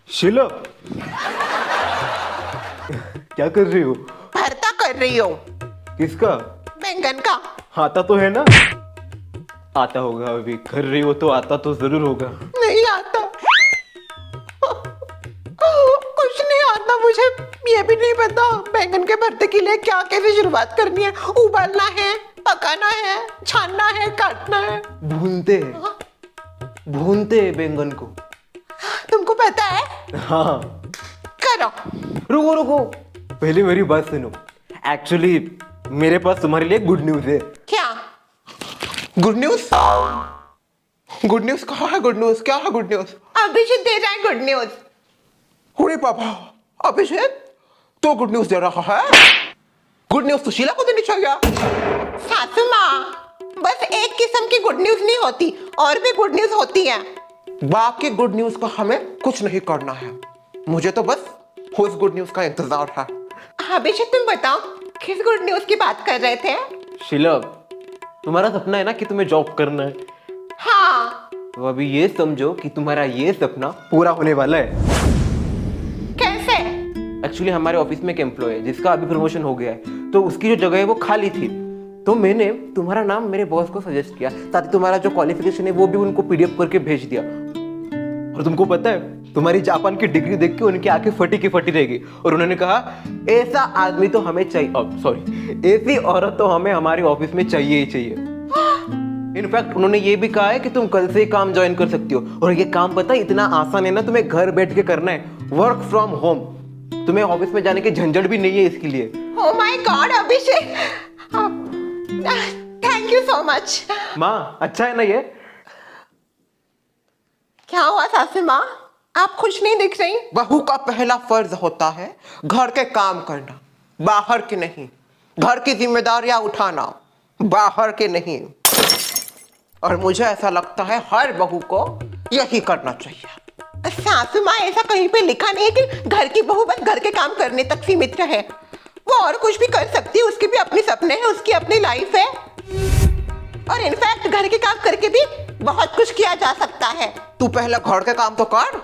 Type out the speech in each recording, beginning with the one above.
शीला, क्या कर रही हो? भरता कर रही हूँ। किसका? बैंगन का। आता तो है ना? आता होगा, अभी कर रही हो तो आता तो जरूर होगा। नहीं आता। कुछ नहीं आता मुझे। ये भी नहीं पता बैंगन के भरते के लिए क्या कैसे शुरुआत करनी है। उबालना है, पकाना है, छानना है, काटना है। भूनते भूनते हैं बैंगन को। तुमको पता है? हाँ। करो। रुको रुको, पहले मेरी बात सुनो। एक्चुअली मेरे पास तुम्हारे लिए गुड न्यूज है। क्या गुड न्यूज? गुड न्यूज कहाँ है? गुड न्यूज क्या है? गुड न्यूज अभिषेक दे रहा है गुड न्यूज। अरे बाबा, अभिषेक तो गुड न्यूज दे रहा है? गुड न्यूज तो शीला को देनी चाहिए। सासू माँ, बस एक किस्म की गुड न्यूज नहीं होती, और भी गुड न्यूज होती है। बाकी गुड न्यूज का हमें कुछ नहीं करना है। मुझे तो बस उस गुड न्यूज का इंतजार है। अभिषेक तुम बताओ किस गुड न्यूज की बात कर रहे थे? शीला, तुम्हारा सपना है ना कि तुम्हें जॉब करना है। हाँ। तो अभी ये समझो कि तुम्हारा ये सपना पूरा होने वाला है। कैसे? एक्चुअली हमारे ऑफिस में एक एम्प्लॉय है जिसका अभी प्रमोशन हो गया है, तो उसकी जो जगह है वो खाली थी। तो मैंने तुम्हारा नाम मेरे बॉस को सजेस्ट किया, साथ ही तुम्हारा जो क्वालिफिकेशन है वो भी उनको पीडीएफ करके भेज दिया। और तुमको पता है, तुम्हारी जापान की डिग्री देख के उनकी आंखें फटी की फटी रहेगी। और उन्होंने कहा ऐसा आदमी तो हमें चाहिए, सॉरी ऐसी औरत तो हमें हमारे ऑफिस में चाहिए ही चाहिए। इनफैक्ट उन्होंने ये भी कहा है कि तुम कल से ही काम ज्वाइन कर सकती हो। और ये काम पता है इतना आसान है ना, तुम्हें घर बैठ के करना है, वर्क फ्रॉम होम। तुम्हें ऑफिस में जाने की झंझट भी नहीं है इसके लिए। Oh my God Abhishek, thank you so much. माँ, अच्छा है ना ये? क्या हुआ सासू माँ, आप खुश नहीं दिख रही? बहू का पहला फर्ज होता है घर के काम करना, बाहर के नहीं। घर की जिम्मेदारियां उठाना, बाहर के नहीं। और मुझे ऐसा लगता है हर बहू को यही करना चाहिए। सासू माँ, ऐसा कहीं पे लिखा नहीं है कि घर की बहू बस घर के काम करने तक सीमित रहे। वो और कुछ भी कर सकती है, उसके भी अपने सपने हैं, उसकी अपनी लाइफ है। और इनफैक्ट घर के काम करके भी बहुत कुछ किया जा सकता है। तू पहले घर के काम तो कर।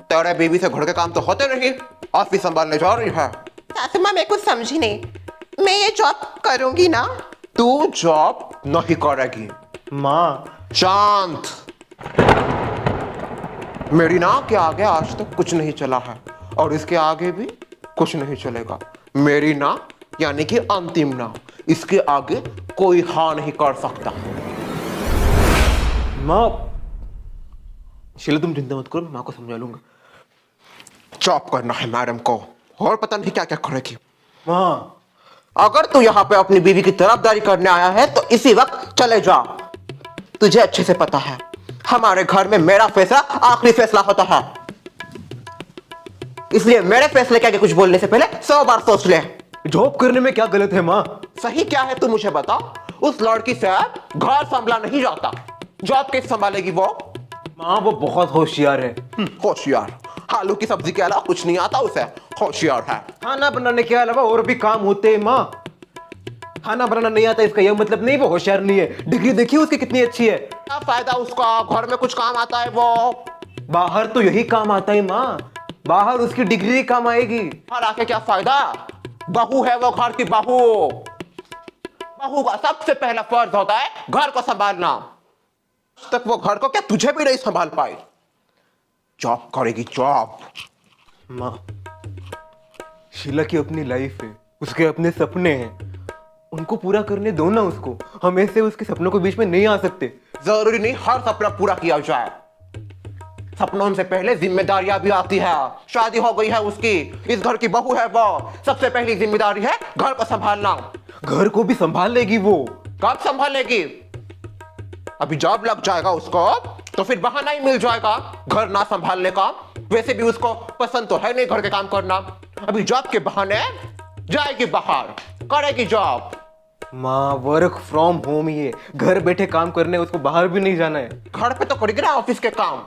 तेरे बेबी से घर के काम तो होते नहीं, ऑफिस संभालने जा रही है। सासू माँ, मैं कुछ समझी नहीं। मैं ये जॉब करूंगी ना? तू जॉब नहीं करेगी माँ, शांत। मेरी नाव के आगे आज तक कुछ नहीं चला है, और इसके आगे भी कुछ नहीं चलेगा। मेरी नाव यानी कि अंतिम नाव, इसके आगे कोई हाँ नहीं कर सकता। माँ, शीला तुम चिंता मत करो, मैं माँ को समझा लूंगा। जॉब करना है मैडम को, और पता नहीं क्या क्या करेगी। माँ, अगर तू यहाँ पे अपनी बीवी की तरफदारी करने आया है तो इसी वक्त चले जा। तुझे अच्छे से पता है हमारे घर में मेरा फैसला आखिरी फैसला होता है, इसलिए मेरे फैसले के आगे कुछ बोलने से पहले 100 बार सोच ले। जॉब करने में क्या गलत है माँ? सही क्या है तू मुझे बता। उस लड़की से घर संभला नहीं जाता, जॉब कैसे संभालेगी वो? माँ, वो बहुत होशियार है। होशियार? आलू की सब्जी के अलावा कुछ नहीं आता उसे, होशियार है। खाना बनाने के अलावा और भी काम होते हैं माँ। खाना बनाना नहीं आता इसका यह मतलब नहीं वो होशियार नहीं है। डिग्री देखिए उसकी कितनी अच्छी है। क्या फायदा उसका, घर में कुछ काम आता है वो? बाहर तो यही काम आता है माँ, बाहर उसकी डिग्री काम आएगी। और आके क्या फायदा? बहू है वो, घर की बहू। बहू का सबसे पहला फर्ज होता है घर को संभालना। आज तक वो घर को क्या तुझे भी नहीं संभाल पाई। जॉब करेगी जॉब। माँ, शीला की अपनी लाइफ है, उसके अपने सपने हैं, उनको पूरा करने दो ना उसको। हम ऐसे उसके सपनों के बीच में नहीं आ सकते। जरूरी नहीं हर सपना पूरा किया जाए, सपनों से पहले जिम्मेदारियां भी आती है। शादी हो गई है उसकी, इस घर की बहू है वो, सबसे पहली जिम्मेदारी है घर को संभालना। घर को भी संभाल लेगी वो। कब संभालेगी? अभी जॉब लग जाएगा उसको तो फिर बहाना ही मिल जाएगा घर ना संभालने का। वैसे भी उसको पसंद तो है नहीं घर के काम करना। अभी जॉब के बहाने जाएगी बाहर, करेगी जॉब। माँ, वर्क फ्रॉम होम ही है, घर बैठे काम करने, उसको बाहर भी नहीं जाना है। घर पे तो करेगी ना ऑफिस के काम,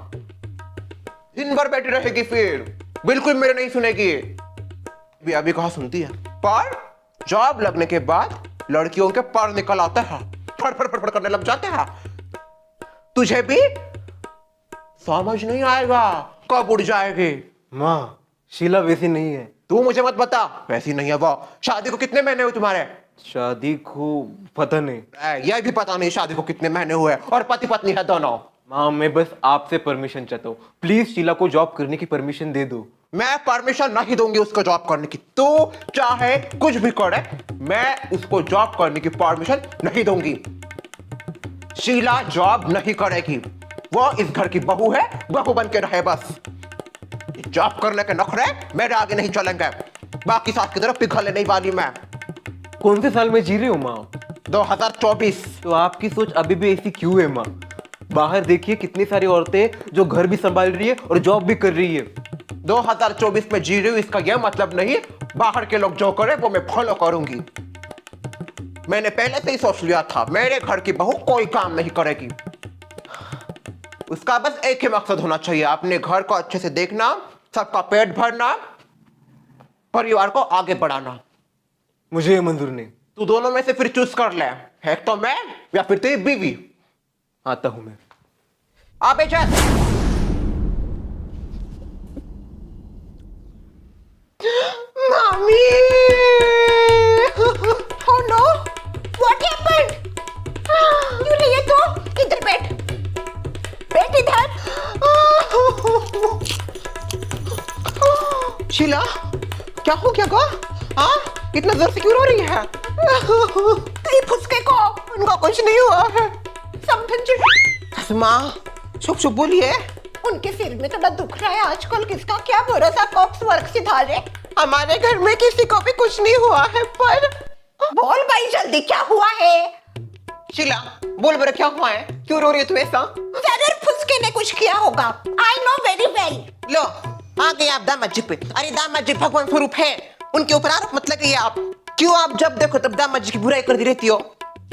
दिन भर बैठी रहेगी, फिर बिल्कुल मेरे नहीं सुनेगी। भी अभी कहा सुनती है, पर जॉब लगने के बाद लड़कियों के पर निकल आते हैं, फड़ फड़ फड़ फड़ करने लग जाते हैं। तुझे भी समझ नहीं आएगा कब उड़ जाएगी? माँ, शीला वैसी नहीं है। तू मुझे मत बता, वैसी नहीं है वो। शादी को कितने महीने हुए तुम्हारे? शादी को पता नहीं। यह भी पता नहीं शादी को कितने महीने हुए, और पति पत्नी है दोनों। माँ, मैं बस आपसे परमिशन चाहता हूँ, प्लीज शीला को जॉब करने की परमिशन दे दो। मैं परमिशन नहीं दूंगी उसको जॉब करने की। तू चाहे कुछ भी करे, मैं उसको जॉब करने की परमिशन नहीं दूंगी। शीला जॉब नहीं करेगी, वो इस घर की बहू है, बहू बन के रहे बस। जॉब करने के नखरे मेरे आगे नहीं चलेंगे। बाकी साथ की तरफ पिघलने नहीं वाली मैं। कौन से साल में जी रही हो माँ? 2024। तो आपकी सोच अभी भी ऐसी क्यों है माँ? बाहर देखिए कितनी सारी औरतें जो घर भी संभाल रही है और जॉब भी कर रही है। 2024 में जी रही हूं, इसका यह मतलब नहीं बाहर के लोग जो करे वो मैं फॉलो करूंगी। मैंने पहले से ही सोच लिया था, मेरे घर की बहू कोई काम नहीं करेगी। उसका बस एक ही मकसद होना चाहिए, अपने घर को अच्छे से देखना, सबका पेट भरना, परिवार को आगे बढ़ाना। मुझे ये मंजूर नहीं। तू दोनों में से फिर चूज कर ले, एक तो मैं या फिर तेरी बीवी। आता हूं मैं। अबे चल। Mommy! Oh no! What happened? क्यों नहीं है तू? इधर बैठ। बैठ इधर। शीला, क्या हो गया गो? हाँ, इतना जोर से क्यों रो रही है? तेरी फुसके को उनका कुछ नहीं हुआ है। समझ। माँ, चुप चुप बोलिए। उनके सिर में थोड़ा दुख रहा है आजकल, किसका क्या भरोसा, कॉप्स वर्क सिधारे। हमारे घर में किसी को भी कुछ नहीं हुआ है, पर बोल भाई जल्दी, क्या हुआ है? शीला, बोल बड़ा क्या हुआ है? क्यों रो रही है तू ऐसा? जरूर फुसके ने कुछ किया होगा। I know very well. लो, आ गए आप दामाद जी पे। अरे दामाद जी भगवान स्वरूप है, उनके ऊपर आरोप मत लगाइए आप। क्यों आप जब देखो तब दामाद जी की बुराई करती रहती हो?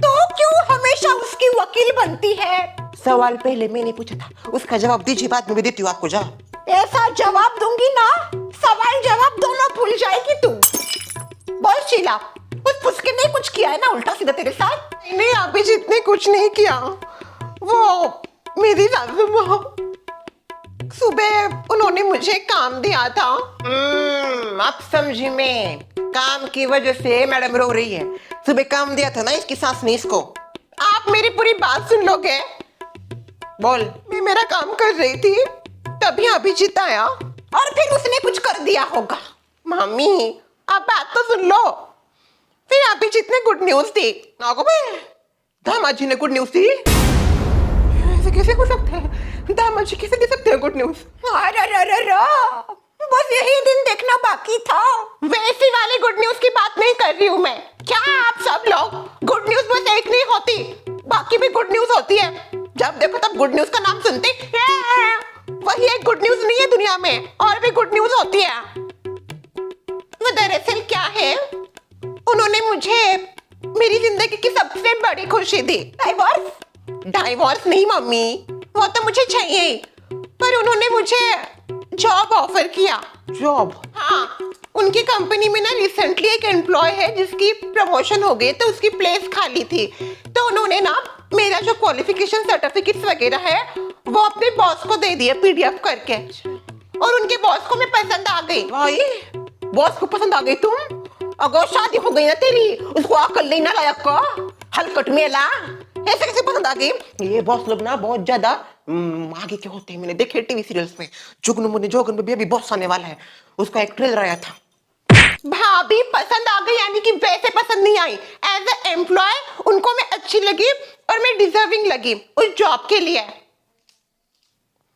तो क्यों हमेशा उसकी वकील बनती है? सवाल पहले मैंने पूछा था, उसका जवाब दीजिए, बाद में भी देती हूँ आपको जवाब। ऐसा जवाब दूंगी ना, सवाल जवाब दोनों भूल जाएगी तू। बोल शीला, उस फुसके ने कुछ किया है ना उल्टा सीधा तेरे साथ? नहीं, अभी जितने कुछ नहीं किया। वो मेरी सासू माँ, सुबह उन्होंने मुझे काम दिया था। अब समझी मैं, काम की वजह से मैडम रो रही है। सुबह काम दिया था ना इसकी सास ने इसको। आप मेरी पूरी बात सुन लोगे? बोल। मैं मेरा काम कर रही थी, तभी अभिजीत आया और फिर उसने कुछ कर दिया होगा। मम्मी, आप बात तो सुन लो। फिर अभिजीत ने गुड न्यूज दी। दामाद जी ने गुड न्यूज दी? ऐसे कैसे हो सकता है? दामाद जी कैसे दे सकते हैं गुड न्यूज? बस यही दिन देखना बाकी था। वैसी वाली गुड न्यूज की बात नहीं कर रही हूँ मैं। क्या आप सब लोग, गुड न्यूज बस एक नहीं होती, बाकी भी गुड न्यूज होती है। जब देखो तब गुड न्यूज का नाम सुनते वही एक गुड न्यूज नहीं है दुनिया में, और भी गुड न्यूज होती है। वो दरअसल क्या है, उन्होंने मुझे मेरी जिंदगी की सबसे बड़ी खुशी दी। डाइवोर्स? डाइवोर्स नहीं मम्मी, वो तो मुझे चाहिए, पर उन्होंने मुझे जॉब ऑफर किया। जॉब? हाँ, उनकी कंपनी में ना रिसेंटली एक एम्प्लॉय है जिसकी प्रमोशन हो गई, तो उसकी प्लेस खाली थी। तो उन्होंने ना मेरा जो क्वालिफिकेशन सर्टिफिकेट्स वगैरह है वो अपने बॉस को दे दिया पीडीएफ करके, और उनके बॉस को मैं पसंद आ गई। भाई, बॉस को पसंद आ गई तुम? अगर शादी हो गई ना तेरी, उसको अकल नहीं ना लायक को, हलकट मेला, ऐसे कैसे पसंद आ गई? ये बॉस लोग ना बहुत ज्यादा आगे के होते हैं, मैंने देखे टीवी सीरियल्स में। जुगनू मुन्नी जोगन में भी अभी बॉस आने वाला है, उसका एक ट्रेलर आया था। भाभी पसंद आ गई, यानी कि वैसे पसंद नहीं आई। एज ए एम्प्लॉय उनको मैं अच्छी लगी और मैं डिजर्विंग लगी उस जॉब के लिए।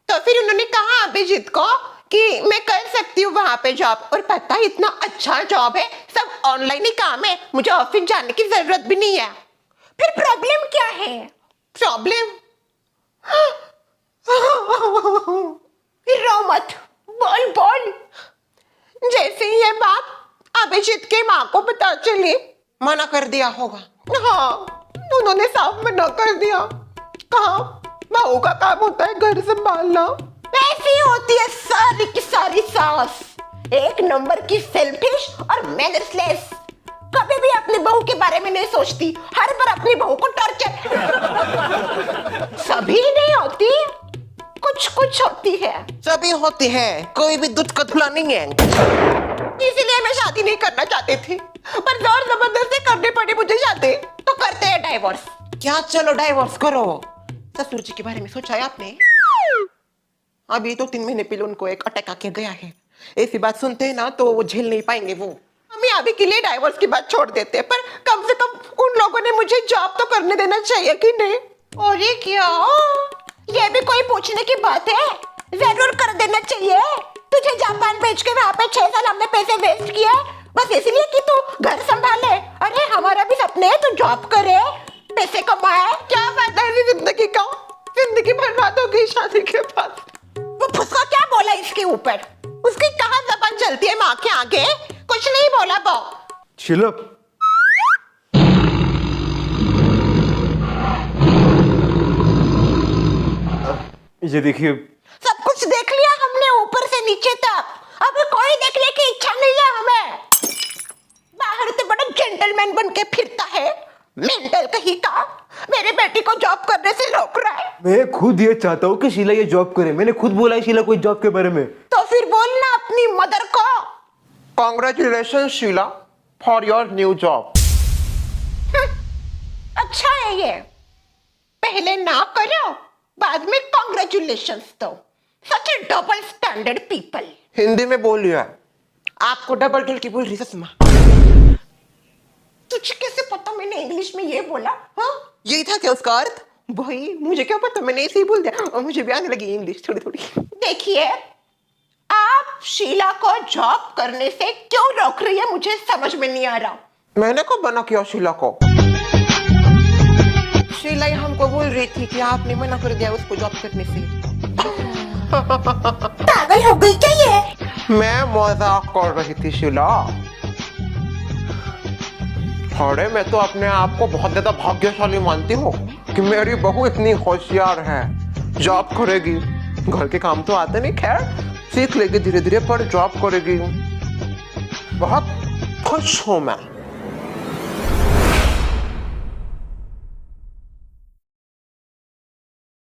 तो फिर उन्होंने कहा अभिजीत को कि मैं कर सकती हूँ वहां पे जॉब, और पता है इतना अच्छा जॉब है, सब ऑनलाइन ही काम है, मुझे ऑफिस जाने की जरूरत भी नहीं है। फिर प्रॉब्लम क्या है? प्रॉब्लम? रो मत, बोल बोल। जैसे ही ये बात अभिजीत के माँ को पता चली, मना कर दिया होगा। हाँ, उन्होंने साफ मना कर दिया। कहा बहू का काम होता है घर संभालना। ऐसी होती है सारी की सारी सास, एक नंबर की सेल्फिश और मैनर्सलेस। कभी भी अपनी बहू के बारे में नहीं सोचती, हर बार अपनी बहू को टॉर्चर। सभी नहीं होती, कुछ कुछ होती है, सभी होती है, कोई भी दूध का धुला नहीं है। इसीलिए मैं शादी नहीं करना चाहती थी, पर जोर जबरदस्ती करनी पड़ी मुझे शादी, तो करते हैं डाइवोर्स। क्या, चलो डाइवोर्स करो। ससुर जी के बारे में सोचा है आपने? अभी तो 3 महीने पहले उनको एक अटैक आके गया है। ऐसी बात सुनते हैं ना तो वो झेल नहीं पाएंगे वो। हमें अभी के लिए डाइवोर्स की बात छोड़ देते हैं, पर कम से कम उन लोगों ने मुझे जॉब तो करने देना चाहिए कि नहीं? और ये क्या, ये भी कोई पूछने की बात है? जरूर कर देना चाहिए। तुझे जापान भेज के वहाँ पे 6 साल हमने पैसे वेस्ट किए बस इसलिए कि तू घर संभाले। अरे हमारा भी सपने है, तू जॉब करे, पैसे कमाए। क्या फायदा है जिंदगी का? जिंदगी बर्बाद हो गई शादी के बाद। वो फुसका क्या बोला इसके ऊपर? उसकी कहाँ जबान चलती है माँ के आगे? कुछ नहीं बोला वो। शीला, ये देखिए। सब कुछ देख लिया हमने ऊपर से नीचे तक, अब कोई देखने की इच्छा नहीं है हमें। बाहर तो बड़ा जेंटलमैन बन के फिरता है, मेंटल कहीं का। मेरी बेटी को जॉब करने से रोक रहा है। मैं खुद ये चाहता हूँ कि शीला ये जॉब करे। मैंने खुद बोला है शीला को जॉब के बारे में। तो फिर बोलना अपनी मदर को। Congratulation Sheela for your new job. अच्छा है ये, पहले ना करो बाद में कॉन्ग्रेचुलेशंस दो। Such a double standard people. Hindi में बोलिए। आपको डबल टोल की बोल रही ससुर माँ। तुझे कैसे पता मैंने इंग्लिश में ये बोला? हाँ, यही था क्या उसका अर्थ? भाई मुझे क्या पता, मैंने ऐसे ही बोल दिया और मुझे भी आने लगी इंग्लिश थोड़ी थोड़ी। देखिए, आप शीला को जॉब करने से क्यों रोक रही है मुझे समझ में नहीं आ रहा। मैंने कब मना किया शीला को? शीला ही हमको बोल रही थी कि आपने मना कर दिया उसको जॉब करने से। पागल हो गई क्या ये? मैं मजाक कर रही थी शीला। अरे मैं तो अपने आप को बहुत ज्यादा भाग्यशाली मानती हूँ कि मेरी बहू इतनी होशियार है। जॉब करेगी, घर के काम तो आते नहीं, खैर सीख लेगी धीरे धीरे, पर जॉब करेगी। बहुत खुश हूँ मैं।